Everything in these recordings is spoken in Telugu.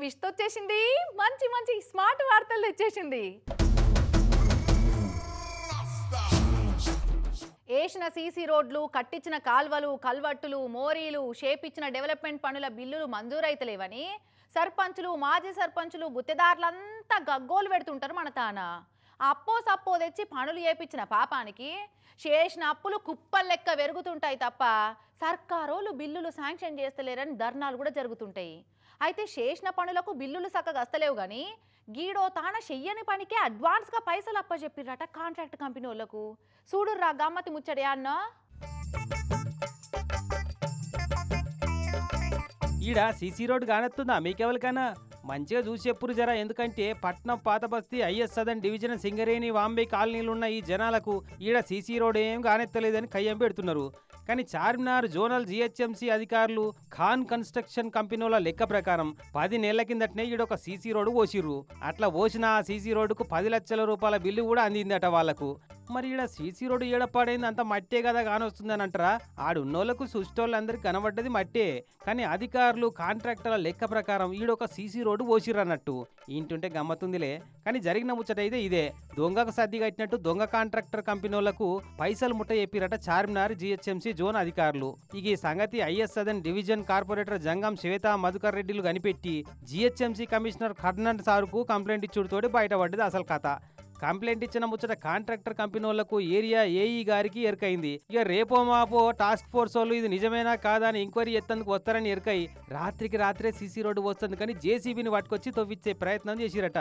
ట్విస్ట్ వచ్చేసింది. మంచి మంచి స్మార్ట్ వార్తలు తెచ్చేసింది. ఏషిన సీసీ రోడ్లు, కట్టించిన కాల్వలు, కల్వట్టులు, మోరీలు, షేపిచ్చిన డెవలప్మెంట్ పనుల బిల్లులు మంజూరైతలేవని సర్పంచులు, మాజీ సర్పంచులు, గుత్తేదారులంతా గగ్గోలు పెడుతుంటారు మన తాన. అప్పో సప్పో తెచ్చి పనులు చేపించిన పాపానికి చేసిన అప్పులు కుప్పలు లెక్క పెరుగుతుంటాయి తప్ప సర్కారోళ్ళు బిల్లులు శాంక్షన్ చేస్తలేరని ధర్నాలు కూడా జరుగుతుంటాయి. అయితే చేసిన పనులకు బిల్లులు చక్కగా వస్తలేవు కానీ గీడో తాన చెయ్యని పనికే అడ్వాన్స్గా పైసలు అప్పచెప్పిరట కాంట్రాక్ట్ కంపెనీ వాళ్ళకు. చూడుర్రా గమ్మతి ముచ్చడే అన్న. ఈడ సీసీ రోడ్ కానెత్తుందా మీకెవరికైనా? మంచిగా చూసి చెప్పురు జరా. ఎందుకంటే పట్నం పాత బస్తీ ఐఎస్ సదన్ డివిజన్ సింగరేణి వాంబే కాలనీలున్న ఈ జనాలకు ఈడ సీసీ రోడ్ ఏం కానెత్తలేదని కయ్యం పెడుతున్నారు. కానీ చార్మినార్ జోనల్ జిహెచ్ఎంసీ అధికారులు ఖాన్ కన్స్ట్రక్షన్ కంపెనీల లెక్క ప్రకారం 10 నెలల కిందటనే ఈడొక సీసీ రోడ్డు పోసిర్రు. అట్లా పోసిన ఆ సీసీ రోడ్డుకు 10 లక్షల రూపాయల బిల్లు కూడా అందిందట వాళ్లకు. మరి ఈడ సీసీ రోడ్డు ఏడపాడైంది అంత మట్టే కదా కానొస్తుందని అంటారా? ఆడున్నోళ్లకు సుష్టోళ్ళందరికీ కనబడ్డది మట్టే. కానీ అధికారులు కాంట్రాక్టర్ల లెక్క ప్రకారం ఈడొక సీసీ రోడ్డు పోసిర్రు అన్నట్టు. ఇంటుంటే గమ్మతుందిలే. కానీ జరిగిన ముచ్చట అయితే ఇదే. దొంగకు సర్ది కట్టినట్టు దొంగ కాంట్రాక్టర్ కంపెనీలకు పైసలు ముట్ట చెప్పిరట చార్మినార్ జిహెచ్ఎంసీ జోన్ అధికారులు. ఇక ఈ సంగతి ఐఎస్ సదన్ డివిజన్ కార్పొరేటర్ జంగం శ్వేత మధుకర్ రెడ్డిలు కనిపెట్టి జిహెచ్ఎంసీ కమిషనర్ ఖర్నన్ సార్కు కంప్లైంట్ ఇచ్చుడుతోటి బయటపడ్డది అసలు కథ. కంప్లైంట్ ఇచ్చిన ముచ్చట కాంట్రాక్టర్ కంపెనీ వాళ్లకు ఏరియా ఏఈ గారికి ఎరకైంది. ఇక రేపో మాపో టాస్క్ ఫోర్స్ వాళ్ళు ఇది నిజమేనా కాదా అని ఎంక్వైరీ ఎత్తేందుకు వస్తారని ఎరకై రాత్రికి రాత్రే సీసీ రోడ్డు వస్తుంది కానీ జేసీబీని పట్టుకొచ్చి తవ్విచ్చే ప్రయత్నం చేసిరట.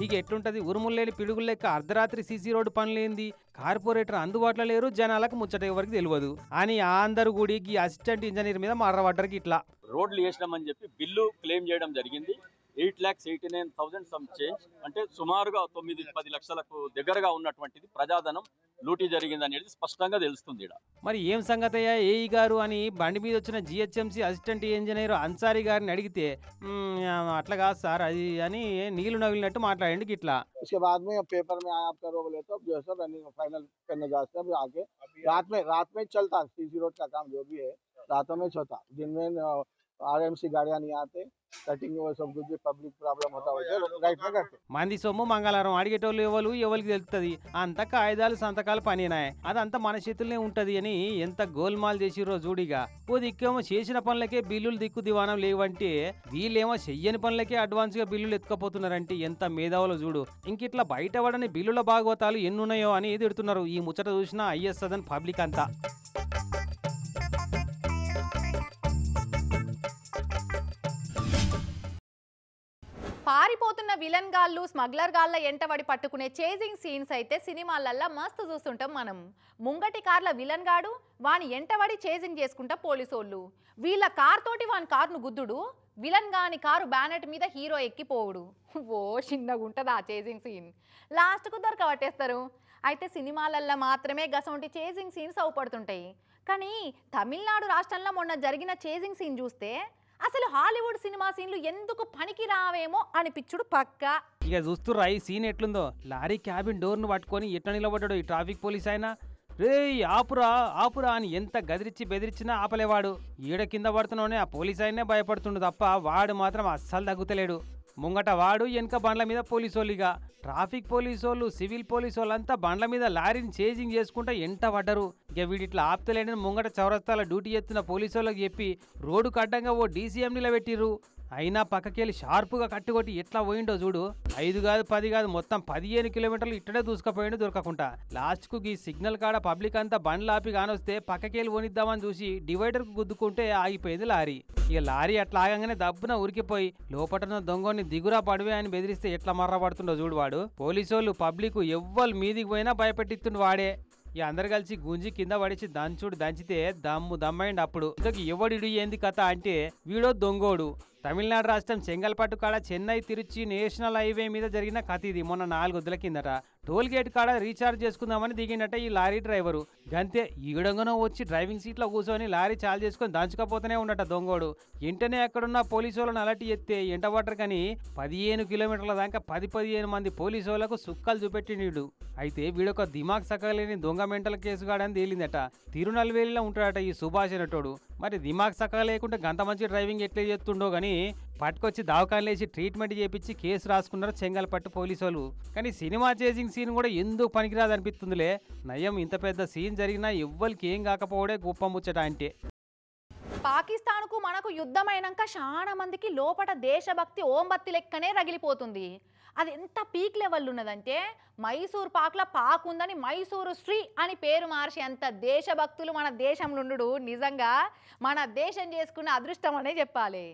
ఇక ఎట్లుంటది? ఉరుముల్లేని పిడుగులు లెక్క అర్ధరాత్రి సీసీ రోడ్డు పనులేంది? కార్పొరేటర్ అందుబాటులో లేరు, జనాలకు ముచ్చట ఎవరికి తెలియదు అని అందరూ కూడా ఈ అసిస్టెంట్ ఇంజనీర్ మీద మర్రబడ్డరికి ఇట్లా రోడ్లు వేసినామని చెప్పి బిల్లు క్లెయిమ్ చేయడం జరిగింది. 8,89,000 సమ్ చేంజ్, అంటే సుమారుగా 9-10 లక్షలకు దగ్గరగా ఉన్నటువంటిది ప్రజాధనం లూటీ జరిగింది అనేది స్పష్టంగా తెలుస్తుంది. మరి ఏం సంగతి అయ్యా ఏఈ గారు అని బండి మీద వచ్చిన జిహెచ్ఎంసీ అసిస్టెంట్ ఇంజనీర్ అన్సారీ గారిని అడిగితే అట్లా కాదు సార్ అది అని నీళ్లు నవిలినట్టు మాట్లాడండి ఇట్లా. उसके बाद में पेपर में आया आपका रोक लेते जो है सर रनिंग फाइनल करने जाते हैं आगे रात में चलता सीसी रोड का काम जो भी है रातों में चलता, दिन में आरएमसी गाड़ियां नहीं आते, कटिंग वो सब कुछ पब्लिक प्रॉब्लम होता है राइट में करते. మంది సొమ్ము మంగళవారం అడిగేటోళ్ళు ఎవరికి తెలుస్తుంది? అంత కాయిదాలు సంతకాలు పనినాయి, అదంతా మన చేతుల్లోనే ఉంటది అని ఎంత గోల్మాల్ చేసిరో జూడిగా. ఓ దిక్కేమో చేసిన పనులకే బిల్లులు దిక్కు దివానం లేవంటే వీళ్ళేమో చెయ్యని పనులకే అడ్వాన్స్ గా బిల్లులు ఎత్తుకపోతున్నారంటే ఎంత మేధావులో చూడు. ఇంకిట్లా బయటపడని బిల్లుల భాగవతాలు ఎన్నున్నాయో అని తిడుతున్నారు. ఈ ముచ్చట చూసిన ఐఎస్ సదన్ పబ్లిక్ అంతా. పారిపోతున్న విలన్ గాళ్ళు, స్మగ్లర్ గాళ్ళ ఎంటబడి పట్టుకునే చేజింగ్ సీన్స్ అయితే సినిమాలల్లా మస్తు చూస్తుంటాం మనం. ముంగటి కార్ల విలన్ గాడు వాని ఎంటబడి చేజింగ్ చేసుకుంటా పోలీసోళ్ళు. వీళ్ళ కార్ తోటి వాని కారును గుద్దుడు, విలన్ గాని కారు బ్యానెట్ మీద హీరో ఎక్కిపోవుడు. ఓ చిన్నగా ఉంటుంది ఆ చేజింగ్ సీన్. లాస్ట్కు దొరకబట్టేస్తారు. అయితే సినిమాలల్లో మాత్రమే గసంటి చేజింగ్ సీన్స్ అవుపడుతుంటాయి. కానీ తమిళనాడు రాష్ట్రంలో మొన్న జరిగిన చేజింగ్ సీన్ చూస్తే అసలు హాలీవుడ్ సినిమా సీన్లు ఎందుకు పనికి రావేమో అనిపించుడు పక్క. ఇక చూస్తుర్రా ఈ సీన్ ఎట్లుందో. లారీ క్యాబిన్ డోర్ను పట్టుకొని ఎట్లా నిలబడ్డాడు ఈ ట్రాఫిక్ పోలీస్ ఆయన. రే ఆపురా ఆపురా అని ఎంత గదిరిచ్చి బెదిరించినా ఆపలేవాడు. ఈడ కింద పడుతున్నానే ఆ పోలీస్ ఆయనే భయపడుతుండు తప్ప వాడు మాత్రం అస్సలు తగ్గుతలేడు. ముంగట వాడు వెనక బండ్ల మీద పోలీసోళ్ళుగా. ట్రాఫిక్ పోలీసోళ్ళు, సివిల్ పోలీసోళ్ళంతా బండ్ల మీద లారీని చేజింగ్ చేసుకుంటా ఎంట పడ్డరు. ఇక వీడిట్లా ఆపుతలేని ముంగట చౌరస్తాల డ్యూటీ చేస్తున్న పోలీసోళ్ళకి చెప్పి రోడ్డుకు అడ్డంగా ఓ డీసీఎం నిలబెట్టిర్రు. అయినా పక్కకెళ్ళి షార్పుగా కట్టుకొట్టి ఎట్లా పోయిండో చూడు. 5 కాదు 10 కాదు మొత్తం 15 కిలోమీటర్లు ఇట్టడే దూసుకపోయిండు దొరకకుండా. లాస్ట్కు ఈ సిగ్నల్ కాడ పబ్లిక్ అంతా బండ్లు ఆపి కానొస్తే పక్కకెళ్ళి పోనిద్దామని చూసి డివైడర్కు గుద్దుకుంటే ఆగిపోయింది లారీ. ఇక లారీ అట్లా ఆగంగానే దబ్బున ఉరికిపోయి లోపటన దొంగని దిగురా పడివే అని బెదిరిస్తే ఎట్లా మర్రపడుతుండో చూడు వాడు. పోలీసోళ్ళు పబ్లిక్ ఎవ్వరు మీదికి పోయినా భయపెట్టిస్తుండు వాడే. ఇక అందరు కలిసి గుంజి కింద పడిచి దంచుడు దంచితే దమ్మైండు. అప్పుడు ఇంతకు ఎవడిడు ఏంది కథ అంటే వీడో దొంగోడు. తమిళనాడు రాష్ట్రం చెంగల్పట్టు కాడ చెన్నై తిరుచి నేషనల్ హైవే మీద జరిగిన కథ ఇది. మొన్న 4 వద్దుల కిందట టోల్ గేట్ కాడ రీఛార్జ్ చేసుకుందామని దిగిండట ఈ లారీ డ్రైవరు. గంతే ఈడంగానో వచ్చి డ్రైవింగ్ సీట్లో కూర్చొని లారీ చాలు చేసుకొని దంచుకపోతూనే ఉండట దొంగోడు. వెంటనే అక్కడున్న పోలీసు వాళ్ళని అలర్ట్ చేస్తే ఎంటబట్టరు కానీ 15 కిలోమీటర్ల దాకా 10-15 మంది పోలీసు వాళ్ళకు సుక్కలు చూపెట్టినీడు. అయితే వీడొక దిమాగ్ సకలేని దొంగ మెంటల్ కేసుగాడని తేలిందట. తిరునల్వేలిలో ఉంటాడట ఈ సుభాష్ అనేటోడు. మరి దిమాగ్ సక లేకుండా గంత మంచి డ్రైవింగ్ ఎట్లా చేస్తుండో కానీ పట్టుకొచ్చి దవాఖానలేసి ట్రీట్మెంట్ చేపించి కేసు రాసుకున్నారు చెంగల్పట్టు పోలీసు వాళ్ళు. కానీ సినిమా చేసింగ్ సీన్ కూడా ఎందుకు పనికిరాదు అనిపిస్తుందిలే. నయం ఇంత పెద్ద సీన్ జరిగినా ఎవ్వరికి ఏం కాకపోవడే గొప్ప ముచ్చట అంటే. పాకిస్తాన్కు మనకు యుద్ధమైనాక చాలా మందికి లోపట దేశభక్తి ఓంబత్తి లెక్కనే రగిలిపోతుంది. అది ఎంత పీక్ లెవెల్ ఉన్నదంటే మైసూర్ పాక్ల పాక్ ఉందని మైసూరు శ్రీ అని పేరు మార్చి అంత దేశభక్తులు మన దేశంలో ఉండు నిజంగా మన దేశం చేసుకున్న అదృష్టం అనే చెప్పాలి.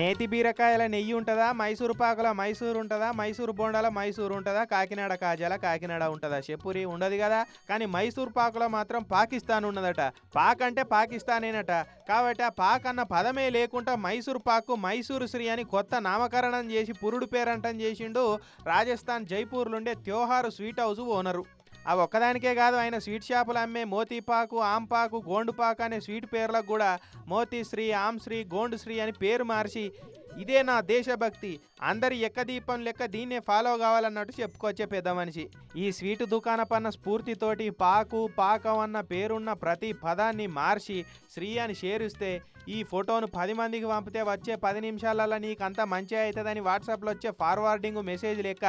నేతి బీరకాయల నెయ్యి ఉంటుందా, మైసూరు పాకుల మైసూరు ఉంటుందా, మైసూరు బోండాల మైసూరు ఉంటుందా, కాకినాడ కాజాల కాకినాడ ఉంటుందా, చెప్పురి ఉండదు కదా. కానీ మైసూరు పాకుల మాత్రం పాకిస్తాన్ ఉన్నదట. పాక్ అంటే పాకిస్తానేనట. కాబట్టి ఆ పాక్ అన్న పదమే లేకుండా మైసూరు పాకు మైసూరు శ్రీ అని కొత్త నామకరణం చేసి పురుడు పేరంటం చేసిండు రాజస్థాన్ జైపూర్లుండే త్యోహారు స్వీట్ హౌస్ ఓనరు. ఆ ఒక్కదానికే కాదు, ఆయన స్వీట్ షాపులు అమ్మే మోతీపాకు, ఆంపాకు, గోండుపాకు అనే స్వీట్ పేర్లకు కూడా మోతీశ్రీ, ఆమ్శ్రీ, గోండుశ్రీ అని పేరు మార్చి ఇదే నా దేశభక్తి, అందరి ఎక్కదీపం లెక్క దీన్నే ఫాలో కావాలన్నట్టు చెప్పుకొచ్చే పెద్ద మనిషి. ఈ స్వీటు దుకాణపన్న స్ఫూర్తితోటి పాకు, పాకం అన్న పేరున్న ప్రతి పదాన్ని మార్చి శ్రీ అని చేరుస్తే ఈ ఫోటోను 10 మందికి పంపితే వచ్చే 10 నిమిషాలలో నీకు అంతా మంచిగా అవుతుందని వాట్సాప్లో వచ్చే ఫార్వర్డింగ్ మెసేజ్ లెక్క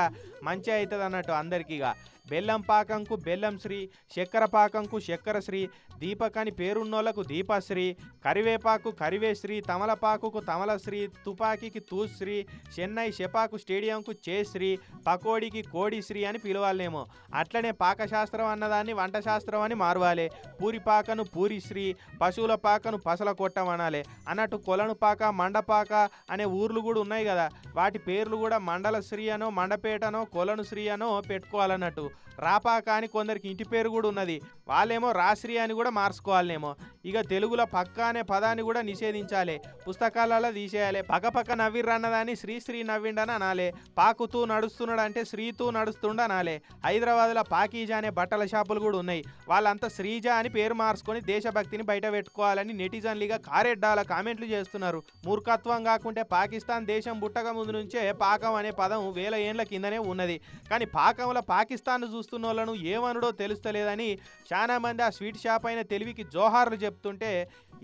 మంచిగా అవుతుంది అన్నట్టు అందరికీగా. బెల్లం పాకంకు బెల్లం శ్రీ, చక్కెర పాకంకు చక్కెర శ్రీ, దీపక్ అని పేరున్నోళ్లకు దీపశ్రీ, కరివేపాకు కరివేశ్రీ, తమలపాకుకు తమలశ్రీ, తుపాకీకి తూశ్రీ, చెన్నై షెపాకు స్టేడియంకు చేశ్రీ, పకోడీకి కోడిశ్రీ అని పిలవాలేమో. అట్లనే పాకశాస్త్రం అన్నదాన్ని వంట శాస్త్రం అని మారవాలి. పూరి పాకను పూరిశ్రీ, పశువుల పాకను పసల కొట్టమనాలి అన్నట్టు. కొలను పాక, మండపాక అనే ఊర్లు కూడా ఉన్నాయి కదా, వాటి పేర్లు కూడా మండల శ్రీ అనో, మండపేటనో, కొలను శ్రీ అనో పెట్టుకోవాలన్నట్టు. రాపాక అని కొందరికి ఇంటి పేరు కూడా ఉన్నది, వాళ్ళేమో రాశ్రీ అని కూడా మార్చుకోవాలేమో. ఇక తెలుగులో పక్క అనే పదాన్ని కూడా నిషేధించాలి, పుస్తకాలలో తీసేయాలి. పక్కపక్క నవ్విర్రు అన్నదాన్ని శ్రీశ్రీ నవ్విండని అనాలి. పాకుతూ నడుస్తున్నాడు అంటే శ్రీతూ నడుస్తుండ అనాలి. హైదరాబాద్లో పాకీజా అనే బట్టల షాపులు కూడా ఉన్నాయి, వాళ్ళంతా శ్రీజ అని పేరు మార్చుకొని దేశభక్తిని బయట పెట్టుకోవాలని నెటిజన్లుగా కారెడ్డాల కామెంట్లు చేస్తున్నారు. మూర్ఖత్వం కాకుంటే పాకిస్తాన్ దేశం పుట్టక ముందు నుంచే పాకం అనే పదం 1000 ఏళ్ల కిందనే ఉన్నది. కానీ పాకంలో పాకిస్తాన్ చూస్తున్న వాళ్ళను ఏమనుడో తెలుస్తలేదని చాలా మంది ఆ స్వీట్ షాప్ అయిన తెలివికి జోహార్లు చెప్తుంటే,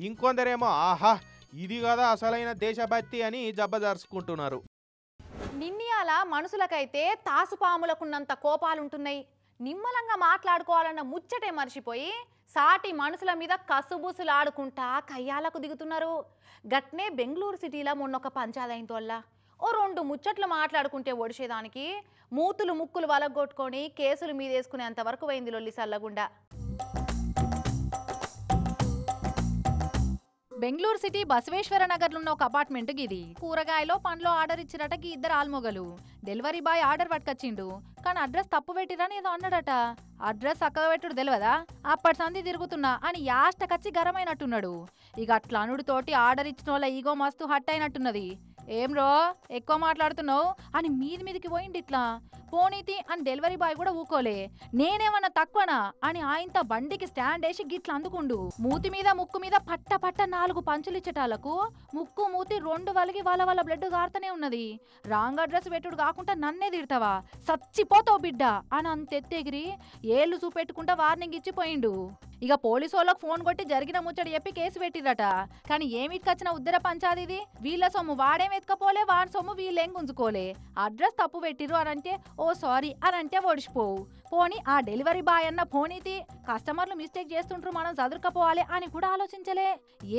ఇంకొందరేమో ఆహా ఇది కదా అసలైన దేశభక్తి అని జబ్బదార్చుకుంటున్నారు. నిన్నయాల మనుషులకైతే తాసుపాములకున్నంత కోపాలుంటున్నాయి. నిమ్మలంగా మాట్లాడుకోవాలన్న ముచ్చటే మర్చిపోయి సాటి మనుషుల మీద కసుబుసులాడుకుంటా కయ్యాలకు దిగుతున్నారు. గట్నే బెంగళూరు సిటీలో మొన్నొక పంచాయతీ వల్ల ఓ 2 ముచ్చట్లు మాట్లాడుకుంటే ఒడిచేదానికి మూతులు ముక్కులు వలగొట్టుకొని కేసులు మీదేసుకునేంత వరకు పోయింది లొల్లి సల్లగుండా. బెంగళూరు సిటీ బసవేశ్వర నగర్లో ఉన్న ఒక అపార్ట్మెంట్ గిది. కూరగాయలో పండ్లో ఆర్డర్ ఇచ్చిరట గీ 2 ఆల్మొగలు. డెలివరీ బాయ్ ఆర్డర్ పట్టుకొచ్చిండు, కానీ అడ్రస్ తప్పు పెట్టిరని ఏదో అన్నాడట. అడ్రస్ చక్కగా పెట్టుడు తెలియదా, అప్పటి సంధి తిరుగుతున్నా అని యాష్టకచ్చి గరమైనట్టున్నాడు. ఇక అట్లా అనుడితోటి ఆర్డర్ ఇచ్చిన వాళ్ళ ఈగో మస్తు హట్ అయినట్టున్నది. ఏం రో ఎక్కువ మాట్లాడుతున్నావు అని మీదికి పోయింది ఇట్లా. పోనీతి అని డెలివరీ బాయ్ కూడా ఊకోలే. నేనేమన్నా తక్కువనా అని ఆయనతో బండికి స్టాండ్ వేసి గిట్లా అందుకుండు. మూతి మీద ముక్కు మీద పట్ట 4 పంచులు ఇచ్చటాలకు ముక్కు మూతి 2 వలిగి వాళ్ళ బ్లడ్ గారుతూనే ఉన్నది. రాంగ్ అడ్రస్ పెట్టుడు కాకుండా నన్నే తిడతావా, సచ్చిపోతావు బిడ్డ అని అంతెత్తెగిరి ఏళ్ళు చూపెట్టుకుంటా వార్నింగ్ ఇచ్చిపోయిండు. ఇక పోలీసు వాళ్ళకి ఫోన్ కొట్టి జరిగిన ముచ్చట చెప్పి కేసు పెట్టిరట. కానీ ఏమిటికొచ్చిన ఉద్దర పంచాదిది, వీళ్ళ సొమ్ము వాడేం ఎత్తుకపోలే, వాడి సొమ్ము వీళ్ళేం గుంజుకోలే. అడ్రస్ తప్పు పెట్టిరు అనంటే ఓ సారీ అనంటే ఓడిచిపోవు. పోనీ ఆ డెలివరీ బాయ్ అన్న పోనీతి, కస్టమర్లు మిస్టేక్ చేస్తుంటారు మనం చదువుకపోవాలి అని కూడా ఆలోచించలే.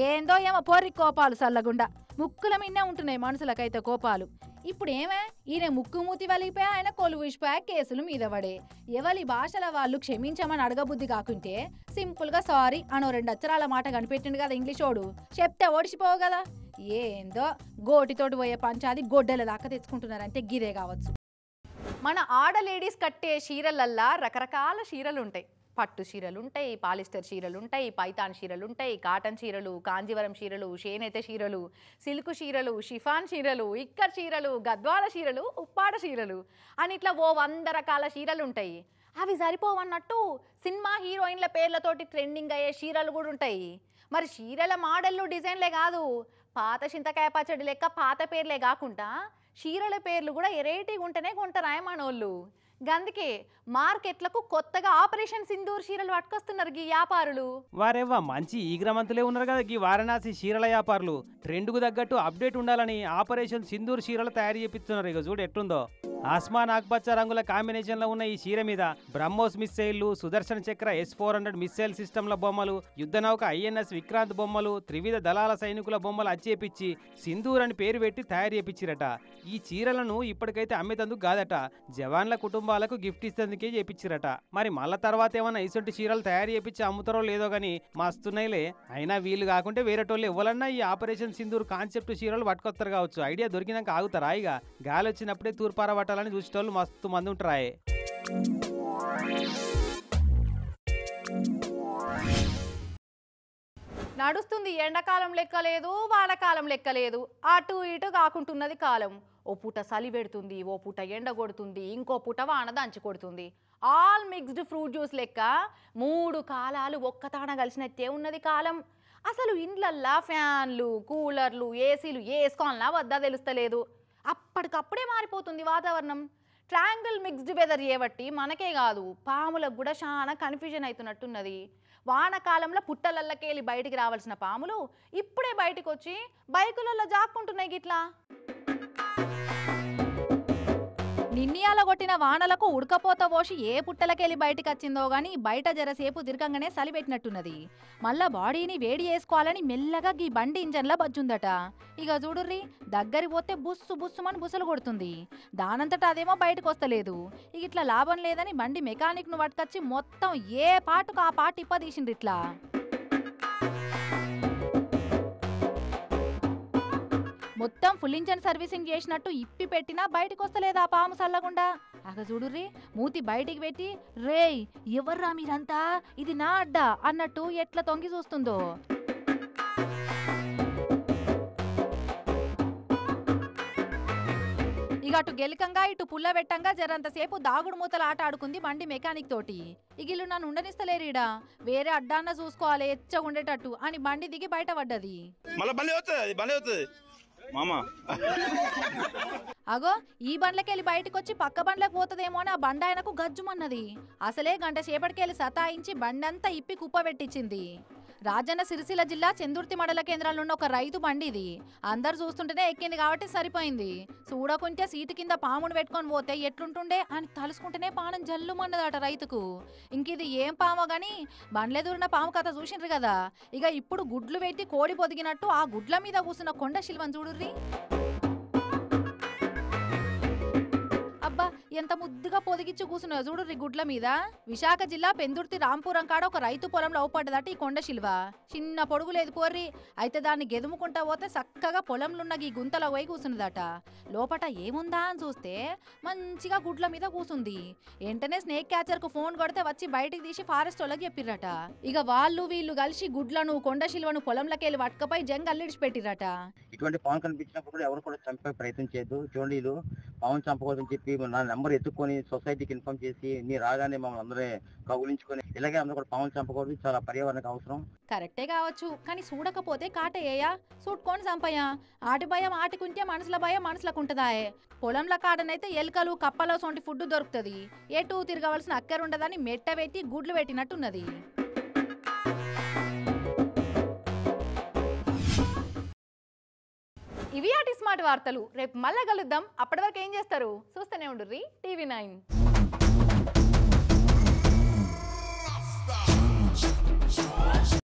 ఏందో ఏమో పోర్రి కోపాలు సల్లగుండా. ముక్కుల మిన్నే ఉంటున్నాయి మనుషులకైతే కోపాలు. ఇప్పుడు ఏమే ఈయన ముక్కు మూతి వలిగిపోయా, ఆయన కొలువు ఇచ్చిపోయా, కేసులు మీద పడే. ఎవరి భాషల వాళ్ళు క్షమించమని అడగబుద్ధి కాకుంటే సింపుల్ గా సారీ అనో 2 అక్షరాల మాట కనిపెట్టిండు కదా ఇంగ్లీషోడు, చెప్తే ఓడిచిపోవు కదా. ఏందో గోటితోటి పోయే పంచాది గొడ్డల దాకా తెచ్చుకుంటున్నారంటే గిదే కావచ్చు. మన ఆడ లేడీస్ కట్టే చీరలల్లా రకరకాల చీరలు ఉంటాయి. పట్టు చీరలు ఉంటాయి, పాలిస్టర్ చీరలు ఉంటాయి, పైతాన్ చీరలు ఉంటాయి, కాటన్ చీరలు, కాంజీవరం చీరలు, చేనేత చీరలు, సిల్క్ చీరలు, షిఫాన్ చీరలు, ఇక్కర్ చీరలు, గద్వాల చీరలు, ఉప్పాడ చీరలు అని ఇట్లా 100 రకాల చీరలు ఉంటాయి. అవి సరిపోవన్నట్టు సినిమా హీరోయిన్ల పేర్లతోటి ట్రెండింగ్ అయ్యే చీరలు కూడా ఉంటాయి. మరి చీరల మోడళ్ళు డిజైన్లే కాదు, పాత చింతకాయ పచ్చడి లెక్క పాత పేర్లే కాకుండా చీరల పేర్లు కూడా ఎరేటిగా ఉంటేనే కొంటారాయ మనోళ్ళు. గందుకే మార్కెట్లకు కొత్తగా ఆపరేషన్ సింధూర్ చీరలు పట్టుకొస్తున్నారు గీ వ్యాపారులు. వారేవ్వ మంచి ఈగ్రమంతులే ఉన్నారు కదా గీ వారణాసి చీరల వ్యాపారులు. ట్రెండ్కు తగ్గట్టు అప్డేట్ ఉండాలని ఆపరేషన్ సింధూర్ చీరలు తయారు చేపిస్తున్నారు. ఇక చూడు ఎట్లుందో. ఆస్మాన్ ఆకుపచ్చ రంగుల కాంబినేషన్లో ఉన్న ఈ చీర మీద బ్రహ్మోస్ మిస్సైళ్లు, సుదర్శన చక్ర S-400 మిస్సైల్ సిస్టంల బొమ్మలు, యుద్ధనౌక INS విక్రాంత్ బొమ్మలు, త్రివిధ దళాల సైనికుల బొమ్మలు అచ్చేపిచ్చి సింధూర్ అని పేరు పెట్టి తయారు చేపించిరట. ఈ చీరలను ఇప్పటికైతే అమ్మేతందుకు కాదట, జవాన్ల కుటుంబాలకు గిఫ్ట్ ఇస్తేందుకే చేపించిరట. మరి మళ్ళా తర్వాత ఏమన్నా ఇసొంటి చీరలు తయారు చేపించి అమ్ముతారో లేదో గానీ మస్తున్నాయిలే. అయినా వీళ్ళు కాకుంటే వేరేటోళ్ళు ఎవరన్నా ఈ ఆపరేషన్ సింధూర్ కాన్సెప్ట్ చీరలు పట్టుకొస్తారు కావచ్చు. ఐడియా దొరికినాక ఆగుతారా? ఇక గాలి వచ్చినప్పుడే తూర్పార పట్టాలని చూసేటోళ్ళు మస్తు మంది ఉంటారాయే. నడుస్తుంది ఎండాకాలం లెక్కలేదు, వానకాలం లెక్కలేదు, అటు ఇటు కాకుంటున్నది కాలం. ఓ పూట చలి పెడుతుంది, ఓ పూట ఎండ కొడుతుంది, ఇంకో పూట వాన దంచి కొడుతుంది. ఆల్ మిక్స్డ్ ఫ్రూట్ జ్యూస్ లెక్క 3 కాలాలు ఒక్కతాన కలిసినట్టే ఉన్నది కాలం. అసలు ఇండ్లల్లా ఫ్యాన్లు, కూలర్లు, ఏసీలు వేసుకోవాలన్నా వద్దా తెలుస్తలేదు. అప్పటికప్పుడే మారిపోతుంది వాతావరణం. ట్రయాంగిల్ మిక్స్డ్ వెదర్ చేయబట్టి మనకే కాదు పాములకు కూడా చాలా కన్ఫ్యూజన్ అవుతున్నట్టున్నది. వానకాలంలో పుట్టలల్లకెళ్ళి బయటికి రావాల్సిన పాములు ఇప్పుడే బయటకు వచ్చి బైకులలో జాక్కుంటున్నాయి గిట్లా. నిన్నయాల కొట్టిన వానలకు ఉడకపోత పోసి ఏ పుట్టలకెళ్ళి బయటకు వచ్చిందో గానీ బయట జరసేపు తిరగంగానే సలి పెట్టినట్టున్నది. మళ్ళా బాడీని వేడి చేసుకోవాలని మెల్లగా గీ బండి ఇంజన్లా బజ్జుందట. ఇక చూడుర్రి, దగ్గరి పోతే బుస్సు బుస్సుమని బుసలు కొడుతుంది. దానంతటా అదేమో బయటకు వస్తలేదు. ఇక ఇట్లా లాభం లేదని బండి మెకానిక్ను పట్టుకొచ్చి మొత్తం ఏ పాటుకు ఆ పాటు ఇప్పదీసిండ్రు. ఇట్లా మొత్తం ఫుల్ ఇంజన్ సర్వీసింగ్ చేసినట్టు ఇప్పి పెట్టినా బయటకు వస్తలేదు ఆ పాము సల్లగుండా. అగ చూడుర్రి, మూతి బయటికి పెట్టి రేయ్ ఎవర్రా మీరంతా, ఇది నా అడ్డా అన్నట్టు ఎట్లా తొంగి చూస్తుందో. ఇక అటు గెలికంగా ఇటు పుల్ల పెట్టంగా జరంతసేపు దాగుడు మూతలు ఆట ఆడుకుంది బండి మెకానిక్ తోటి. ఇగిళ్ళు నన్ను ఉండనిస్తలేరీడా, వేరే అడ్డాన్న చూసుకోవాలి ఎచ్చగా ఉండేటట్టు అని బండి దిగి బయట పడ్డది. అగో ఈ బండ్లకెళ్ళి బయటకు వచ్చి పక్క బండ్లకు పోతుందేమో అని ఆ బండి ఆయనకు గజ్జుమన్నది. అసలే గంట సేపటికెళ్ళి సతాయించి బండంతా ఇప్పి కుప్ప పెట్టించింది. రాజన్న సిరిసిల్ల జిల్లా చెందుర్తి మండల కేంద్రంలో ఉన్న ఒక రైతు బండి ఇది. అందరు చూస్తుంటేనే ఎక్కింది కాబట్టి సరిపోయింది. చూడకుంటే సీటు కింద పామును పెట్టుకొని పోతే ఎట్లుంటుండే అని తలుసుకుంటేనే పానం జల్లుమన్నదట రైతుకు. ఇంకిది ఏం పామో గాని బండ్లెదురున్న పాము కథ చూసిండ్రు కదా. ఇక ఇప్పుడు గుడ్లు పెట్టి కోడి పొదిగినట్టు ఆ గుడ్ల మీద కూసున్న కొండ శిల్వను చూడుర్రి. అబ్బా ఎంత ముద్దుగా పొదిగిచ్చి కూసున్నావు చూడుర్రి గుడ్ల మీద. విశాఖ జిల్లా పెందుర్తి రాంపురం కాడ ఒక రైతు పొలంలో అవుపడ్డదట ఈ కొండ శిల్వ. చిన్న పొడుగు లేదు పోర్రి. అయితే దాన్ని గెదుముకుంటా పోతే చక్కగా పొలంలున్న ఈ గుంతలో పోయి కూసున్నదట. లోపట ఏముందా అని చూస్తే మంచిగా గుడ్ల మీద కూసుంది. వెంటనే స్నేక్ క్యాచర్ కు ఫోన్ కొడితే వచ్చి బయటికి తీసి ఫారెస్ట్ వాళ్ళకి చెప్పిర్రట. ఇక వాళ్ళు వీళ్ళు కలిసి గుడ్లను కొండ శిల్వను పొలంలోకెళ్ళి పట్టుకపోయి జంగ అల్లిడిచి పెట్టిరట. ఇటువంటి పవన్ కనిపించినప్పుడు కూడా ఎవరు కూడా చంపే ప్రయత్నం చేయొద్దు. చూడండి పవన్ చంపకూడదని చెప్పి నా నెంబర్ ఎత్తుకొని సొసైటీకి ఇన్ఫార్మ్ చేసి నీ రాగానే మమ్మల్ని అందరూ కౌగులించుకొని ఇలాగే అందరూ కూడా పవన్ చంపకూడదు. చాలా పర్యావరణకు అవసరం. కరెక్టే కావచ్చు, కానీ చూడకపోతే కాటయ్యా చూట్టుకొని చంపయ్యా. ఆటి భయం ఆటికుంటే మనుషుల భయం మనుషులకు ఉంటదాయే. పొలంల కాడనైతే ఎలుకలు కప్పలో సొంటి ఫుడ్ దొరుకుతుంది. ఎటు తిరగవలసిన అక్కరుండదని మెట్ట పెట్టి గుడ్లు పెట్టినట్టున్నది. ఇవి ఆటి స్మార్ట్ వార్తలు. రేపు మళ్ళా కలుద్దాం. అప్పటి వరకు ఏం చేస్తారు? చూస్తూనే ఉండుర్రి TV9.